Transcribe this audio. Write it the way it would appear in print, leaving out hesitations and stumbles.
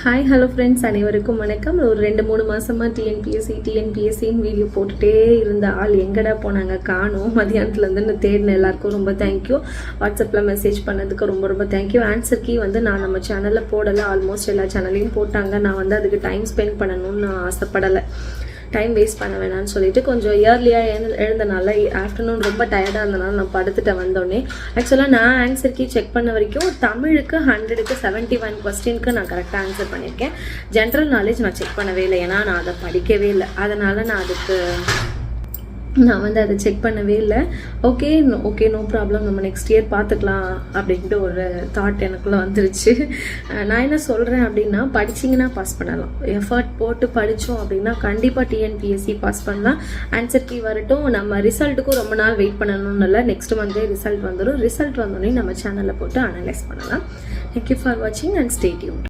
Hi hello friends, அனைவருக்கும் வணக்கம். ஒரு 2-3 மாதமாக டிஎன்பிஎஸ்சின்னு வீடியோ போட்டுகிட்டே இருந்த ஆள் எங்கடா போனாங்க காணோம். மதியானத்துலேருந்து நான் தேடின எல்லாருக்கும் ரொம்ப தேங்க்யூ. வாட்ஸ்அப்பில் மெசேஜ் பண்ணதுக்கு ரொம்ப தேங்க்யூ. ஆன்சர் கீ நான் நம்ம சேனலில் போடலை. ஆல்மோஸ்ட் எல்லா சேனல்லையும் போட்டாங்க. நான் அதுக்கு டைம் ஸ்பெண்ட் பண்ணணும்னு நான் ஆசைப்படலை. டைம் வேஸ்ட் பண்ண வேணாம்னு சொல்லிட்டு கொஞ்சம் இயர்லியாக எழுந்தனால ஆஃப்டர்நூன் ரொம்ப டயர்டாக இருந்தனால நான் படுத்துட்டு வந்தோடனே ஆக்சுவலாக நான் ஆன்சர் கீ செக் பண்ண வரைக்கும் தமிழுக்கு 100க்கு 71 கொஸ்டினுக்கு நான் கரெக்டாக ஆன்சர் பண்ணியிருக்கேன். ஜென்ரல் நாலேஜ் நான் செக் பண்ணவே இல்லை, ஏன்னா நான் அதை படிக்கவே இல்லை. அதனால் நான் அதை செக் பண்ணவே இல்லை. ஓகே நோ ப்ராப்ளம், நம்ம நெக்ஸ்ட் இயர் பார்த்துக்கலாம் அப்படின்ட்டு ஒரு தாட் எனக்குள்ளே வந்துருச்சு. நான் என்ன சொல்கிறேன் அப்படின்னா, படிச்சிங்கன்னா பாஸ் பண்ணலாம். எஃபர்ட் போட்டு படித்தோம் அப்படின்னா கண்டிப்பாக டிஎன்பிஎஸ்சி பாஸ் பண்ணலாம். ஆன்சர் கீ வரட்டும். நம்ம ரிசல்ட்டுக்கும் ரொம்ப நாள் வெயிட் பண்ணணும்னு இல்லை. நெக்ஸ்ட் மந்த்தே ரிசல்ட் வந்துடும். ரிசல்ட் வந்தோடனே நம்ம சேனலில் போட்டு அனலைஸ் பண்ணலாம். தேங்க்யூ ஃபார் வாட்சிங் அண்ட் ஸ்டே டியூன்ட்.